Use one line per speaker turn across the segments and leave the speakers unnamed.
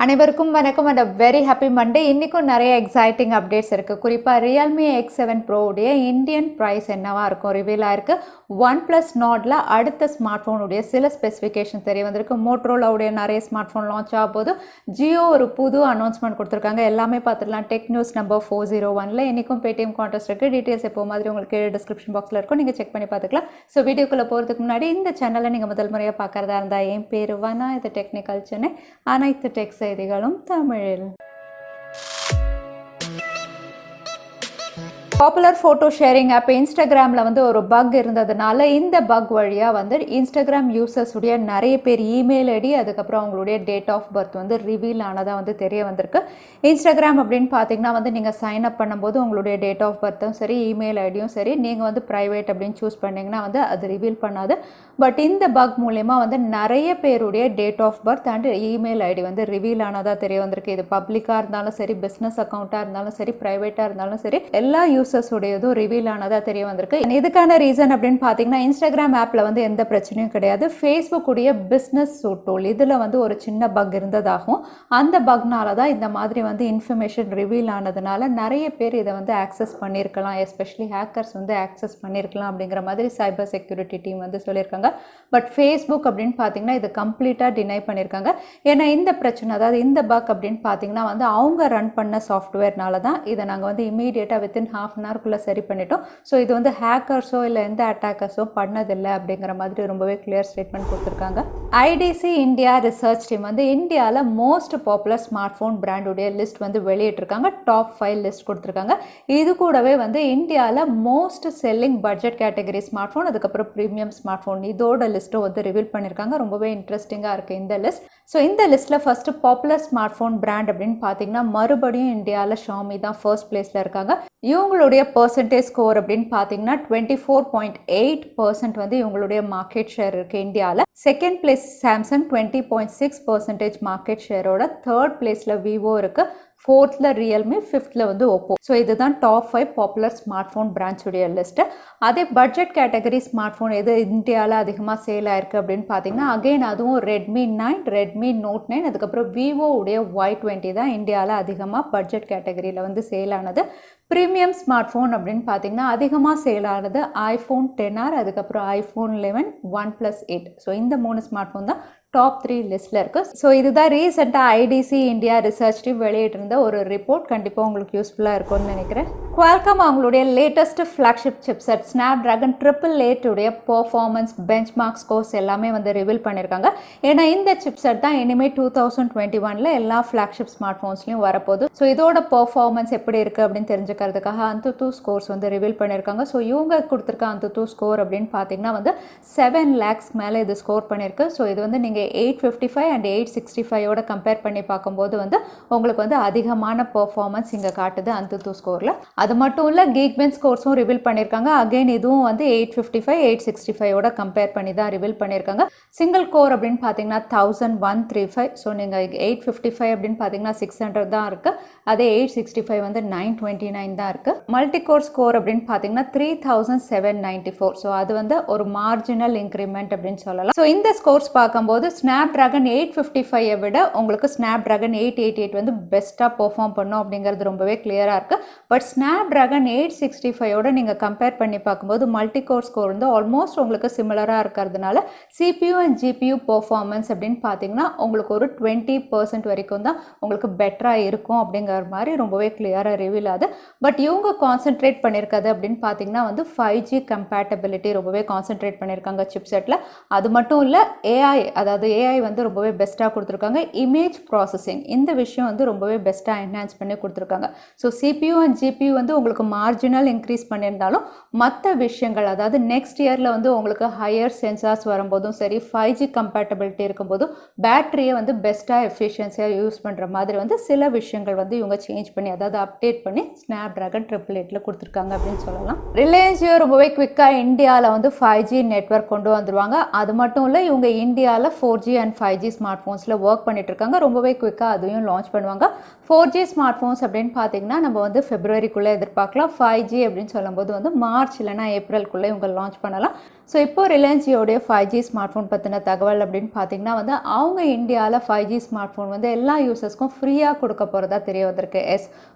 அனைவருக்கும் வணக்கம் and very happy Monday. இன்றைக்கும் நிறைய எக்ஸைட்டிங் அப்டேட்ஸ் இருக்குது. குறிப்பாக Realme X7 Pro உடைய இந்தியன் ப்ரைஸ் என்னவா இருக்கும் ரிவீல் ஆயிருக்கு. OnePlus Nordல அடுத்த ஸ்மார்ட் ஃபோனுடைய சில ஸ்பெசிஃபிகேஷன் தெரிய வந்திருக்கு. மோட்டோரோலாவுடைய நிறைய ஸ்மார்ட் ஃபோன் லான்ச் ஆக போது ஜியோ ஒரு புது அனௌன்ஸ்மெண்ட் கொடுத்துருக்காங்க. எல்லாமே பார்த்துக்கலாம். டெக் நியூஸ் நம்பர் 401ல இன்றைக்கும் Paytm Contest இருக்குது. டீட்டெயில்ஸ் எப்போ மாதிரி உங்களுக்கு டிஸ்கிரிப்ஷன் பாக்ஸில் இருக்கும், நீங்கள் செக் பண்ணி பார்த்துக்கலாம். ஸோ வீடியோக்குள்ளே போகிறதுக்கு முன்னாடி இந்த சேனலை நீங்கள் முதல் முறையாக பார்க்குறதா இருந்தால் என் பேர் வனா, இது டெக்னிக்கல் சென்னை, அனைத்து டெக் செய்திகளும் தமிழில். பாப்புலர் ஃபோட்டோ ஷேரிங் ஆப் இன்ஸ்டாகிராமில் வந்து ஒரு பக் இருந்ததுனால இந்த பக் வழியாக வந்து இன்ஸ்டாகிராம் யூசர்ஸ் உடைய நிறைய பேர் இமெயில் ஐடி அதுக்கப்புறம் அவங்களுடைய டேட் ஆஃப் பர்த் வந்து ரிவீல் ஆனதாக வந்து தெரிய வந்திருக்கு. இன்ஸ்டாகிராம் அப்படின்னு பார்த்தீங்கன்னா வந்து நீங்கள் சைன் அப் பண்ணும்போது உங்களுடைய டேட் ஆஃப் பர்த்தும் சரி இமெயில் ஐடியும் சரி நீங்கள் வந்து ப்ரைவேட் அப்படின்னு சூஸ் பண்ணிங்கன்னா வந்து அது ரிவீல் பண்ணாது. பட் இந்த பக் மூலயமா வந்து நிறைய பேருடைய date of birth and email ID வந்து ரிவீல் ஆனதாக தெரிய வந்திருக்கு. இது பப்ளிக்காக இருந்தாலும் சரி, பிஸ்னஸ் அக்கௌண்ட்டாக இருந்தாலும் சரி, ப்ரைவேட்டாக இருந்தாலும் சரி, எல்லா யூசர்ஸுடையதும் ரிவீல் ஆனதாக தெரிய வந்திருக்கு. இதுக்கான ரீசன் அப்படின்னு பார்த்தீங்கன்னா இன்ஸ்டாகிராம் ஆப்பில் வந்து எந்த பிரச்சனையும் கிடையாது. ஃபேஸ்புக் உடைய பிஸ்னஸ் சூட் டூல் இதில் வந்து ஒரு சின்ன பக் இருந்ததாகவும் அந்த பக்னால தான் இந்த மாதிரி வந்து இன்ஃபர்மேஷன் ரிவீல் ஆனதுனால நிறைய பேர் இதை வந்து ஆக்சஸ் பண்ணியிருக்கலாம், எஸ்பெஷலி ஹேக்கர்ஸ் வந்து ஆக்சஸ் பண்ணியிருக்கலாம் அப்படிங்கிற மாதிரி சைபர் செக்யூரிட்டி டீம் வந்து சொல்லியிருக்காங்க. பட் ஃபேஸ்புக் அப்படின்னு பார்த்தீங்கன்னா இது கம்ப்ளீட்டாக டினை பண்ணியிருக்காங்க. ஏன்னா இந்த பிரச்சனை, அதாவது இந்த பக் அப்படின்னு பார்த்தீங்கன்னா வந்து அவங்க ரன் பண்ண சாஃப்ட்வேர்னால தான் இதை நாங்கள் வந்து இமீடியட்டாக வித்தின் ½ an hour சரி பண்ணிட்டோம். ஸோ இது வந்து ஹேக்கர்ஸோ இல்லை எந்த அட்டாக்கர்ஸோ பண்ணதில்லை அப்படிங்கிற மாதிரி ரொம்பவே கிளியர் ஸ்டேட்மெண்ட் கொடுத்துருக்காங்க. ஐடிசி இந்தியா ரிசர்ச் டீம் வந்து இந்தியாவில் மோஸ்ட் பாப்புலர் ஸ்மார்ட் ஃபோன் பிராண்டுடைய லிஸ்ட் வந்து வெளியிட்டிருக்காங்க. டாப் 5 லிஸ்ட் கொடுத்துருக்காங்க. இது கூடவே வந்து இந்தியாவில் most selling budget category smart phone அதுக்கப்புறம் ப்ரீமியம் ஸ்மார்ட் ஃபோன் இதோட லிஸ்ட்டும் வந்து ரிவீல் பண்ணியிருக்காங்க. ரொம்பவே இன்ட்ரெஸ்டிங்காக இருக்குது இந்த லிஸ்ட். ஸோ இந்த லிஸ்ட்டில் first popular smart phone brand அப்படின்னு பார்த்தீங்கன்னா மறுபடியும் இந்தியாவில் Xiaomi தான் ஃபர்ஸ்ட் பிளேஸில் இருக்காங்க. இவங்களுடைய பர்சன்டேஜ் ஸ்கோர் அப்படின்னு பார்த்தீங்கன்னா 24.8% வந்து இவங்களுடைய மார்க்கெட் ஷேர் இருக்குது இந்தியாவில். செகண்ட் பிளேஸ் சாம்சங் 20.6% மார்க்கெட் ஷேரோட. தேர்ட் பிளேஸில் விவோ இருக்குது. ஃபோர்த்தில் ரியல்மி, ஃபிஃப்த்தில் வந்து ஓப்போ. ஸோ இதுதான் டாப் 5 பாப்புலர் ஸ்மார்ட் ஃபோன் பிராண்ட்ஸுடைய லிஸ்ட்டு. அதே பட்ஜெட் கேட்டகரி ஸ்மார்ட் ஃபோன் எது இந்தியாவில் அதிகமாக சேல் ஆயிருக்கு அப்படின்னு பார்த்தீங்கன்னா அகெயின் அதுவும் ரெட்மி 9, ரெட்மி நோட் 9 அதுக்கப்புறம் விவோ உடைய Y20 தான் இந்தியாவில் அதிகமாக பட்ஜெட் கேட்டகரியில் வந்து சேல் ஆனது. ப்ரீமியம் ஸ்மார்ட் ஃபோன் அப்படின்னு பார்த்தீங்கன்னா அதிகமாக சேல் ஆனது iPhone XR அதுக்கப்புறம் iPhone 11, OnePlus 8. ஸோ இந்த 3 ஸ்மார்ட் ஃபோன் தான் டாப் 3 லிஸ்ட்டில் இருக்குது. ஸோ இதுதான் ரீசெண்டாக ஐடிசி இந்தியா ரிசர்ச் டீம் வெளியிட்டிருந்த ஒரு ரிப்போர்ட். கண்டிப்பாக உங்களுக்கு யூஸ்ஃபுல்லாக இருக்கும்னு நினைக்கிறேன். குவால்காம் அவங்களுடைய லேட்டஸ்ட் ஃப்ளாக்ஷிப் சிப்செட் Snapdragon 888 உடைய பர்ஃபார்மன்ஸ் பெஞ்ச்மார்க் ஸ்கோர்ஸ் எல்லாமே வந்து ரிவீல் பண்ணியிருக்காங்க. ஏன்னா இந்த சிப்செட் தான் இனிமேல் 2021ல் எல்லா ஃப்ளாக்ஷிப் ஸ்மார்ட் ஃபோன்ஸ்லையும் வரப்போகுது. ஸோ இதோட பர்ஃபார்மன்ஸ் எப்படி இருக்குது அப்படின்னு தெரிஞ்சுக்கிறதுக்காக AnTuTu ஸ்கோர்ஸ் வந்து ரிவீல் பண்ணியிருக்காங்க. ஸோ இவங்க கொடுத்துருக்க AnTuTu ஸ்கோர் அப்படின்னு பார்த்தீங்கன்னா வந்து 7 lakhs மேலே இது ஸ்கோர் பண்ணியிருக்கு. ஸோ இது வந்து நீங்கள் 855 அண்ட் 865 கம்பேர் பண்ணி பார்க்கும்போது வந்து உங்களுக்கு வந்து அதிகமான பர்ஃபார்மன்ஸ் இங்கே காட்டுது AnTuTu ஸ்கோரில். அது மட்டும் இல்லை Geekbench ஸ்கோர்ஸும் ரிவீல் பண்ணியிருக்காங்க. அகெயின் இதுவும் வந்து 855, 865 கம்பேர் பண்ணி தான் ரிவீல் பண்ணியிருக்காங்க. சிங்கிள் கோர் அப்படின்னு பார்த்தீங்கன்னா 1135. ஸோ நீங்கள் 855 அப்படின்னு பார்த்தீங்கன்னா 600 தான் இருக்குது. அதே 865 வந்து 929 தான் இருக்குது. மல்டி கோர் ஸ்கோர் அப்படின்னு பார்த்தீங்கன்னா 3794. ஸோ அது வந்து ஒரு மார்ஜினல் இன்க்ரிமெண்ட் அப்படின்னு சொல்லலாம். ஸோ இந்த ஸ்கோர்ஸ் பார்க்கும்போது Snapdragon 855 விட உங்களுக்கு Snapdragon 888 வந்து பெஸ்ட்டாக பெர்ஃபார்ம் பண்ணும் அப்படிங்கிறது ரொம்பவே கிளியராக இருக்குது. பட் Snapdragon 865 நீங்கள் கம்பேர் பண்ணி பார்க்கும்போது மல்டி கோர் ஸ்கோர் வந்து ஆல்மோஸ்ட் உங்களுக்கு சிமிலராக இருக்கிறதுனால CPU அண்ட் GPU பெர்ஃபார்மன்ஸ் அப்படின்னு பார்த்தீங்கன்னா உங்களுக்கு ஒரு 20% வரைக்கும் தான் உங்களுக்கு பெட்டராக இருக்கும் அப்படிங்கிற மாதிரி ரொம்பவே கிளியராக ரிவீல் ஆகுது. பட் இவங்க கான்சென்ட்ரேட் பண்ணியிருக்கிறது அப்படின்னு பார்த்தீங்கன்னா வந்து 5G கம்பேட்டபிலிட்டி ரொம்பவே கான்சென்ட்ரேட் பண்ணியிருக்காங்க சிப்செட்டில். அது மட்டும் இல்லை AI, அதாவது AI வந்து ரொம்பவே பெஸ்ட்டாக கொடுத்துருக்காங்க. இமேஜ் ப்ராசஸிங் இந்த விஷயம் வந்து ரொம்பவே பெஸ்ட்டாக என்ஹான்ஸ் பண்ணி கொடுத்துருக்காங்க. ஸோ CPU அண்ட் GPU வந்து உங்களுக்கு மார்ஜினல் இன்க்ரீஸ் பண்ணியிருந்தாலும் மற்ற விஷயங்கள், அதாவது நெக்ஸ்ட் இயரில் வந்து உங்களுக்கு ஹையர் சென்சார்ஸ் வரும்போதும் சரி 5G கம்பேட்டபிலிட்டி இருக்கும்போதும் பேட்டரியை வந்து பெஸ்ட்டாக எஃபிஷியன்சியாக யூஸ் பண்ணுற மாதிரி வந்து சில விஷயங்கள் வந்து இவங்க சேஞ்ச் பண்ணி, அதாவது அப்டேட் பண்ணி Snapdragon 888 கொடுத்துருக்காங்க அப்படின்னு சொல்லலாம். ரிலையன்ஸ் ரொம்பவே குவிக்காக இந்தியாவில் வந்து 5G நெட்வொர்க் கொண்டு வந்துருவாங்க. அது மட்டும் இல்லை இவங்க இந்தியாவில் 4G and 5G smart ஃபோன்ஸில் work பண்ணிட்டு இருக்காங்க. ரொம்பவே குவிக்காக அதையும் லான்ச் பண்ணுவாங்க. 4G ஸ்மார்ட் ஃபோன்ஸ் அப்படின்னு பார்த்தீங்கன்னா நம்ம வந்து Februaryக்குள்ளே ஏப்ரலுக்குள்ளே எதிர்பார்க்கலாம். 5G அப்படின்னு சொல்லும்போது வந்து மார்ச் இல்லைனா ஏப்ரலுக்குள்ளே இவங்க லான்ச் பண்ணலாம். ஸோ இப்போ ரிலையன்ஸ் ஜியோடைய 5G ஸ்மார்ட் ஃபோன் பற்றின தகவல் அப்படின்னு பார்த்தீங்கன்னா வந்து அவங்க இந்தியாவில் 5G ஸ்மார்ட் ஃபோன் வந்து எல்லா யூசர்ஸ்க்கும் ஃப்ரீயாக கொடுக்க போகிறதா தெரிய வந்திருக்கு.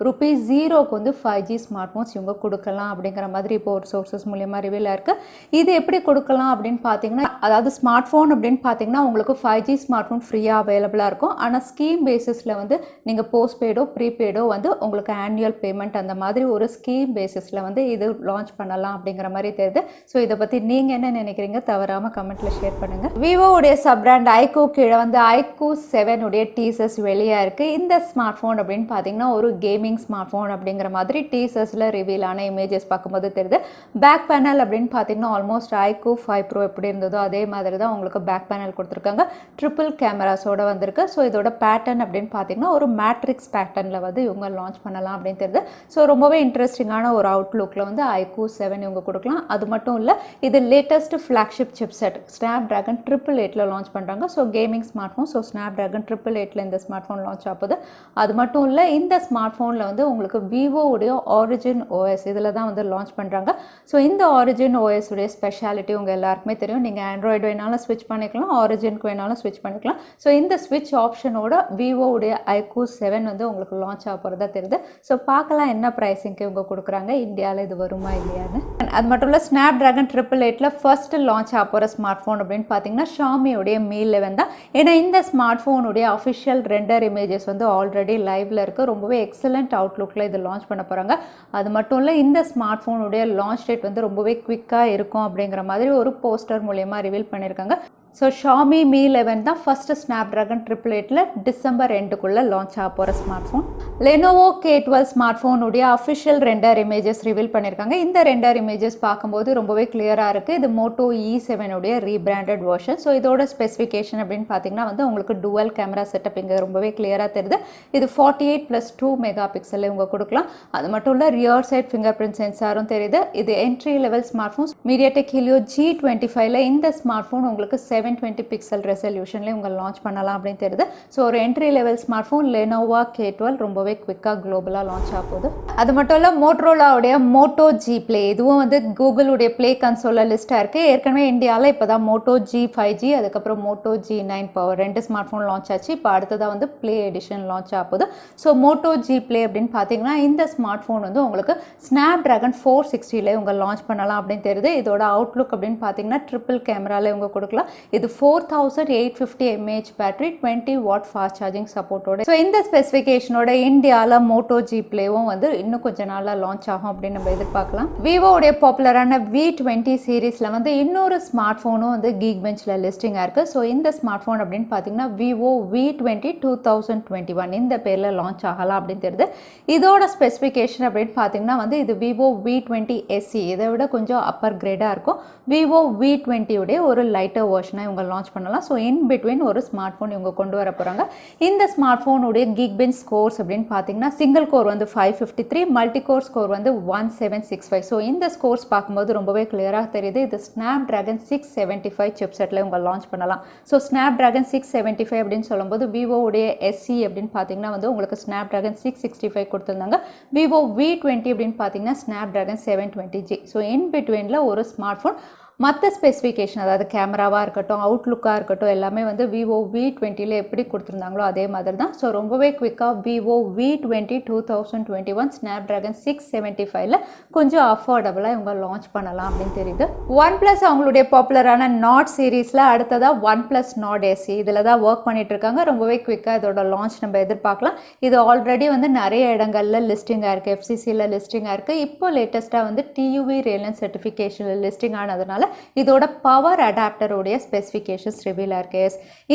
₹0க்கு வந்து 5G ஸ்மார்ட் ஃபோன்ஸ் இவங்க கொடுக்கலாம் அப்படிங்கிற மாதிரி இப்போ ஒரு சோர்சஸ் மூலியமாக ரிவீல் ஆயிருக்கு. இது எப்படி கொடுக்கலாம் அப்படின்னு பார்த்தீங்கன்னா, அதாவது ஸ்மார்ட் ஃபோன் அப்படின்னு பார்த்தீங்கன்னா உங்களுக்கு 5G ஸ்மார்ட் ஃபோன் ஃப்ரீயாக அவைலபிளாக இருக்கும். ஆனால் ஸ்கீம் பேசிஸில் வந்து நீங்கள் போஸ்ட்பெய்டோ ப்ரீபெய்டோ வந்து உங்களுக்கு ஆனுவல் பேமெண்ட் அந்த மாதிரி ஒரு ஸ்கீம் பேசிஸில் வந்து இது லான்ச் பண்ணலாம் அப்படிங்கிற மாதிரி தெரியுது. ஸோ இதை பற்றி நீங்கள் என்ன நினைக்கிறீங்க? தவறாமல் கமெண்ட்டில் ஷேர் பண்ணுங்கள். விவோவுடைய சப் பிராண்ட் IQOO கீழே வந்து IQOO 7 உடைய டீசர்ஸ் வெளியாக இருக்குது. இந்த ஸ்மார்ட் ஃபோன் அப்படின்னு பார்த்தீங்கன்னா ஒரு கேமிங் ஸ்மார்ட் ஃபோன் அப்படிங்கிற மாதிரி டீசர்ஸில் ரிவீல் ஆன இமேஜஸ் பார்க்கும்போது தெரியுது. பேக் பேனல் அப்படின்னு பார்த்தீங்கன்னா ஆல்மோஸ்ட் IQOO 5 Pro எப்படி இருந்ததோ அதே மாதிரி தான் உங்களுக்கு பேக் பேனல் கொடுத்துருக்காங்க. ட்ரிபிள் கேமராஸோடு வந்திருக்கு. ஸோ இதோட பேட்டர்ன் அப்படின்னு பார்த்தீங்கன்னா ஒரு மேட்ரிக்ஸ் பேட்டர்னில் வந்து இவங்க லான்ச் பண்ணலாம் அப்படின்னு தெரியுது. ஸோ ரொம்பவே இன்ட்ரெஸ்டிங்கான ஒரு அவுட்லுக்கில் வந்து IQOO 7 இவங்க கொடுக்கலாம். அது மட்டும் இல்லை, இது latest flagship chipset Snapdragon 888 launch பண்ணுறாங்க. So gaming smartphone. So Snapdragon 888 இந்த ஸ்மார்ட் ஃபோன் லான்ச் ஆகுது. அது மட்டும் இல்லை, இந்த ஸ்மார்ட் ஃபோனில் வந்து உங்களுக்கு விவோவுடைய ஆரிஜின் OS இதில் தான் வந்து லான்ச் பண்ணுறாங்க. ஸோ இந்த ஆரிஜின் OS உடைய ஸ்பெஷாலிட்டி உங்கள் எல்லாருக்குமே தெரியும். நீங்கள் ஆண்ட்ராய்டு வேணாலும் ஸ்விட்ச் பண்ணிக்கலாம், ஆரிஜினுக்கு வேணாலும் ஸ்விட்ச் பண்ணிக்கலாம். ஸோ இந்த ஸ்விட்ச் ஆப்ஷனோட விவோவுடைய IQOO 7 வந்து உங்களுக்கு லான்ச் ஆக போகிறதா தெரியுது. ஸோ பார்க்கலாம் என்ன ப்ரைஸிங்க்கு இவங்க கொடுக்குறாங்க, இந்தியாவில் இது வருமா இல்லையான்னு. அது மட்டும் இல்லை, Snapdragon 888 ஃபர்ஸ்ட் லான்ச் ஆக போகிற ஸ்மார்ட் ஃபோன் அப்படின்னு பார்த்தீங்கன்னா ஷாமியோடைய Mi 11 தான். ஏன்னா இந்த ஸ்மார்ட் ஃபோனுடைய அஃபிஷியல் ரெண்டர் இமேஜஸ் வந்து ஆல்ரெடி லைவ்ல இருக்குது. ரொம்பவே எக்ஸலண்ட் அவுட்லுக்கில் இது லான்ச் பண்ண போகிறாங்க. அது மட்டும் இல்லை, இந்த ஸ்மார்ட் ஃபோனுடைய லான்ச் டேட் வந்து ரொம்பவே குவிக்காக இருக்கும் அப்படிங்கிற மாதிரி ஒரு போஸ்டர் மூலயமா ரிவீல் பண்ணியிருக்காங்க. ஸோ Xiaomi Mi 11 தான் ஃபஸ்ட்டு Snapdragon 888 டிசம்பர் 2க்குள்ளே லான்ச் ஆக போகிற ஸ்மார்ட் ஃபோன். Lenovo K12 ஸ்மார்ட் ஃபோனுடைய அஃபிஷியல் ரெண்டர் இமேஜஸ் ரிவீல் பண்ணியிருக்காங்க. இந்த ரெண்டர் இமேஜஸ் பார்க்கும்போது ரொம்பவே கிளியராக இருக்குது. இது Moto E7 உடைய ரீபிராண்டட் வெர்ஷன். ஸோ இதோட ஸ்பெசிஃபிகேஷன் அப்படின்னு பார்த்தீங்கன்னா வந்து உங்களுக்கு டுவல் கேமரா செட்டப் இங்கே ரொம்பவே கிளியராக தெரியுது. இது 48+2 மெகா பிக்சலில் இவங்க கொடுக்கலாம். அது மட்டும் இல்லை, ரியர் சைட் ஃபிங்கர் பிரிண்ட் சென்சாரும் தெரியுது. இது entry level smart phone. MediaTek Helio G25ல இந்த ஸ்மார்ட் ஃபோன் உங்களுக்கு 720 பிக்சல் ரெசல்யூஷன்லேயே உங்கள் லான்ச் பண்ணலாம் அப்படின்னு தெரியுது. ஸோ ஒரு entry level smart phone Lenovo K12 ரொம்பவே குவிக்காக குளோபலாக லான்ச் ஆக போகுது. அது மட்டும் இல்லை, மோட்டோரோலாவுடைய Moto G Play இதுவும் வந்து கூகுளுடைய ப்ளே கன்சோலில் லிஸ்ட்டாக இருக்குது. ஏற்கனவே இந்தியாவில் இப்போ தான் Moto G 5G அதுக்கப்புறம் Moto G9 power 2 smart phone launch ஆச்சு. இப்போ அடுத்ததாக வந்து ப்ளே எடிஷன் லான்ச் ஆக போகுது. ஸோ Moto G Play அப்படின்னு பார்த்தீங்கன்னா இந்த ஸ்மார்ட் ஃபோன் வந்து உங்களுக்கு Snapdragon 460ல இவங்க லான்ச் பண்ணலாம் அப்படின்னு தெரியுது. இதோட அவுட்லுக் அப்படின்னு பார்த்தீங்கன்னா ட்ரிபிள் கேமராவில் இவங்க கொடுக்கலாம். இது 4850 mAh battery, 20 watt fast charging சப்போர்ட்டோட. ஸோ இந்த ஸ்பெசிஃபிகேஷனோட இந்தியாவில் Moto G Playவும் வந்து இன்னும் கொஞ்சம் நாளில் லான்ச் ஆகும் அப்படின்னு நம்ம எதிர்பார்க்கலாம். விவோடைய பாப்புலரான V20 சீரீஸில் வந்து இன்னொரு ஸ்மார்ட் ஃபோனும் வந்து Geekbenchல லிஸ்டிங்காக இருக்குது. ஸோ இந்த ஸ்மார்ட் ஃபோன் அப்படின்னு பார்த்தீங்கன்னா Vivo V20 2021 இந்த பேரில் லான்ச் ஆகலாம் அப்படின்னு தெரியுது. இதோட ஸ்பெசிஃபிகேஷன் அப்படின்னு பார்த்தீங்கன்னா வந்து இது Vivo V20 SE இதை விட கொஞ்சம் அப்பர் கிரேடாக இருக்கும். Vivo V20 உடைய ஒரு லைட்டர் வெர்ஷன் இவங்க லான்ச் பண்ணலாம். ஸோ இன் பிட்வீன் ஒரு ஸ்மார்ட் ஃபோன் இவங்க கொண்டு வர போகிறாங்க. இந்த ஸ்மார்ட் ஃபோனுடைய Geekbench ஸ்கோர்ஸ் அப்படின்னு பார்த்தீங்கன்னா சிங்கிள் கோர் வந்து 553, மல்டி கோர் ஸ்கோர் வந்து 1765. ஸோ இந்த ஸ்கோர்ஸ் பார்க்கும்போது ரொம்பவே கிளியராக தெரியுது. இது Snapdragon 675 சிப்செட்டில் இவங்க லான்ச் பண்ணலாம். ஸோ Snapdragon 675 அப்படின்னு சொல்லும்போது விவோவுடைய SE அப்படின்னு பார்த்தீங்கன்னா வந்து உங்களுக்கு Snapdragon 665 கொடுத்துருந்தாங்க. Vivo V20 அப்படின்னு பார்த்தீங்கன்னா Snapdragon 720G. ஸோ இன் பிட்வீனில் ஒரு ஸ்மார்ட் ஃபோன். மற்ற ஸ்பெசிஃபிகேஷன் அதாவது கேமராவாக இருக்கட்டும், அவுட்லுக்காக இருக்கட்டும், எல்லாமே வந்து Vivo V20ல எப்படி கொடுத்துருந்தாங்களோ அதே மாதிரி தான். ஸோ ரொம்பவே குவிக்காக Vivo V20 2021 Snapdragon 675ல கொஞ்சம் அஃபோர்டபுளாக இவங்க லான்ச் பண்ணலாம் அப்படின்னு தெரியுது. OnePlus அவங்களுடைய பாப்புலரான Nord சீரீஸில் அடுத்ததாக OnePlus Nord SE இதில் தான் ஒர்க் பண்ணிட்டு இருக்காங்க. ரொம்பவே குவிக்காக இதோட லான்ச் நம்ம எதிர்பார்க்கலாம். இது ஆல்ரெடி வந்து நிறைய இடங்களில் லிஸ்டிங்காக இருக்குது, FCCயில் லிஸ்டிங்காக இருக்குது. இப்போ லேட்டஸ்ட்டாக வந்து TUV Rheinland சர்டிஃபிகேஷனில் லிஸ்டிங் ஆனதுனால இதோட பவர் அடாப்டருடைய ஸ்பெசிஃபிகேஷன்ஸ் ரிவீல் ஆயிருக்கு.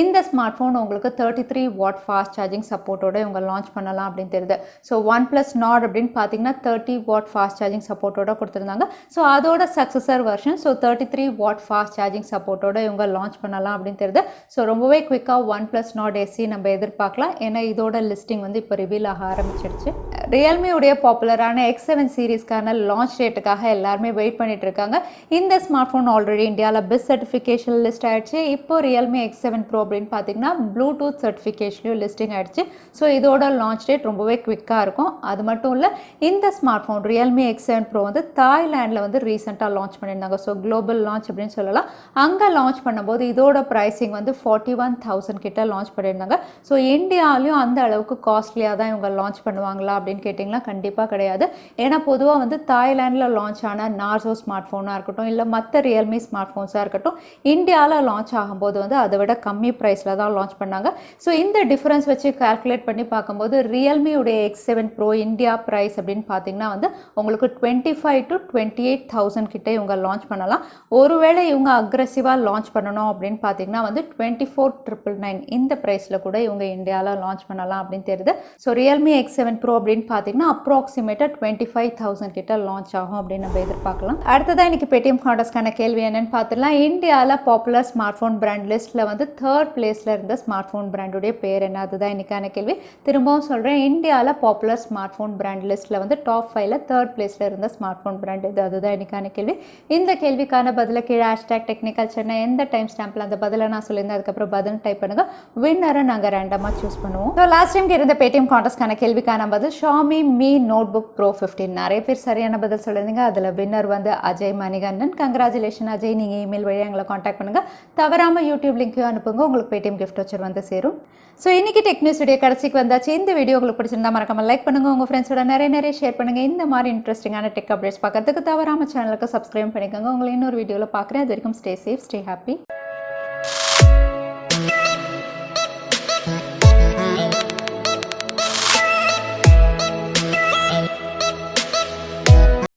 இந்த ஸ்மார்ட் ஃபோன் உங்களுக்கு 33 வாட் ஃபாஸ்ட் சார்ஜிங் சப்போர்ட்டோட இவங்க லான்ச் பண்ணலாம் அப்படின்னு தெரியுது. ஸோ OnePlus Nord அப்படின்னு பார்த்தீங்கன்னா 30 வாட் ஃபாஸ்ட் சார்ஜிங் சப்போர்ட்டோட கொடுத்துருந்தாங்க. ஸோ அதோட successor version. So 33 watt fast charging சப்போர்ட்டோட இவங்க லான்ச் பண்ணலாம் அப்படின்னு தெரியுது. ஸோ ரொம்பவே குவிக்காக OnePlus Nord SE நம்ம எதிர்பார்க்கலாம். ஏன்னா இதோட லிஸ்டிங் வந்து இப்போ ரிவீல் ஆக ஆரம்பிச்சிருச்சு. Realme உடைய பாப்புலரான X7 சீரீஸ்க்கான லான்ச் டேட்டுக்காக எல்லாருமே வெயிட் பண்ணிட்டு இருக்காங்க. இந்த smart phone smart phone already இந்தியாவில் பிஸ் சர்டிஃபிகேஷன் லிஸ்ட் ஆயிடுச்சு. இப்போ ரியல்மி X7 Pro அப்படின்னு பார்த்தீங்கன்னா ப்ளூடூத் சர்டிஃபிகேஷன்லையும் லிஸ்டிங் ஆயிடுச்சு. ஸோ இதோட லான்ச் டேட் ரொம்பவே குவிக்காக இருக்கும். அது மட்டும் இல்லை, இந்த smart phone Realme X7 Pro வந்து தாய்லாண்டில் வந்து ரீசெண்டாக லான்ச் பண்ணியிருந்தாங்க. ஸோ குளோபல் லான்ச் அப்படின்னு சொல்லலாம். அங்கே லான்ச் பண்ணும்போது இதோட ப்ரைஸிங் வந்து 41,000 கிட்ட லான்ச் பண்ணியிருந்தாங்க. ஸோ இந்தியாவிலையும் அந்த அளவுக்கு காஸ்ட்லியாக தான் இவங்க லான்ச் பண்ணுவாங்களா அப்படின்னு கேட்டிங்கன்னா கண்டிப்பாக கிடையாது. ஏன்னா பொதுவாக வந்து தாய்லாண்டில் லான்ச் ஆன நார்சோ ஸ்மார்ட் ஃபோனாக இருக்கட்டும், இல்லை மற்ற ரியல்மி ஸ்மார்ட் ஃபோன்ஸாக இருக்கட்டும், இந்தியாவில் லான்ச் ஆகும்போது வந்து அதை விட கம்மி ப்ரைஸில் தான் லான்ச் பண்ணாங்க. ஸோ இந்த டிஃப்ரென்ஸ் வச்சு கால்குலேட் பண்ணி பார்க்கும்போது ரியல்மியுடைய X7 Pro இந்தியா ப்ரைஸ் அப்படின்னு பார்த்தீங்கன்னா வந்து உங்களுக்கு 25,000 to 28,000 கிட்ட இவங்க லான்ச் பண்ணலாம். ஒருவேளை இவங்க அக்ரெசிவாக லான்ச் பண்ணணும் அப்படின்னு பார்த்தீங்கன்னா வந்து 24,999 இந்த ப்ரைஸில் கூட இவங்க இந்தியாவில் லான்ச் பண்ணலாம் அப்படின்னு தெரியுது. ஸோ ரியல்மி X7 Pro அப்படின்னு பார்த்தீங்கன்னா அப்ராக்சிமேட்டாக 25,000 கிட்ட லான்ச் ஆகும் அப்படின்னு நம்ம எதிர்பார்க்கலாம். அடுத்ததான் இன்னைக்கு Paytm Contestக்கான கேள்வி என்னன்னு பார்த்துலாம். இந்தியாவில் பாப்புலர் ஸ்மார்ட் ஃபோன் பிராண்ட் லிஸ்ட்டில் வந்து 3rd பிளேஸில் இருந்த ஸ்மார்ட் ஃபோன் பிராண்டுடைய பேர் என்ன? அதுதான் இன்னைக்கான கேள்வி. திரும்பவும் சொல்கிறேன், இந்தியாவில் பாப்புலர் ஸ்மார்ட் ஃபோன் பிராண்ட் லிஸ்ட்டில் வந்து டாப் 5ல 3rd பிளேஸில் இருந்த ஸ்மார்ட் ஃபோன் பிராண்ட் இது. அதுதான் இன்னைக்கான கேள்வி. இந்த கேள்விக்கான பதில கீழே #technicalchennai எந்த டைம் ஸ்டாம்பில் அந்த பதிலை நான் சொல்லியிருந்தேன் அதுக்கப்புறம் பதில் டைப் பண்ணுங்க. வின்னரை நாங்கள் ரேண்டமாக சூஸ் பண்ணுவோம். ஸோ லாஸ்ட் டைம் இருந்த Paytm Contestக்கான கேள்விக்கான பதில் Xiaomi Mi Notebook Pro 15. நிறைய பேர் சரியான பதில் சொல்லியிருந்தீங்க. அதில் வின்னர் வந்து அஜய் மணிகண்டன். கங்க்ராச்சுலேஷன் அஜய். நீங்கள் இமெயில் வழியாக எங்களை காண்டாக்ட் பண்ணுங்கள். தவறாமல் யூடியூப் லிங்க்கையும் அனுப்புங்க. உங்களுக்கு Paytm கிஃப்ட் வச்சர் வந்து சேரும். ஸோ இன்றைக்கி டெக் நியூஸ் வீடியோ கடைசிக்கு வந்தாச்சு. இந்த வீடியோ உங்களுக்கு பிடிச்சிருந்தா மறக்காமல் லைக் பண்ணுங்கள். உங்கள் ஃப்ரெண்ட்ஸோட நிறைய ஷேர் பண்ணுங்கள். இந்த மாதிரி இன்ட்ரெஸ்டிங்கான டெக் அப்டேட்ஸ் பார்க்கறதுக்கு தவறாமல் சேனலுக்கு சப்ஸ்கிரைப் பண்ணிக்கோங்க. உங்களை இன்னொரு வீடியோவில் பார்க்குறேன். அது வரைக்கும் ஸ்டே சேஃப், ஸ்டே ஹாப்பி.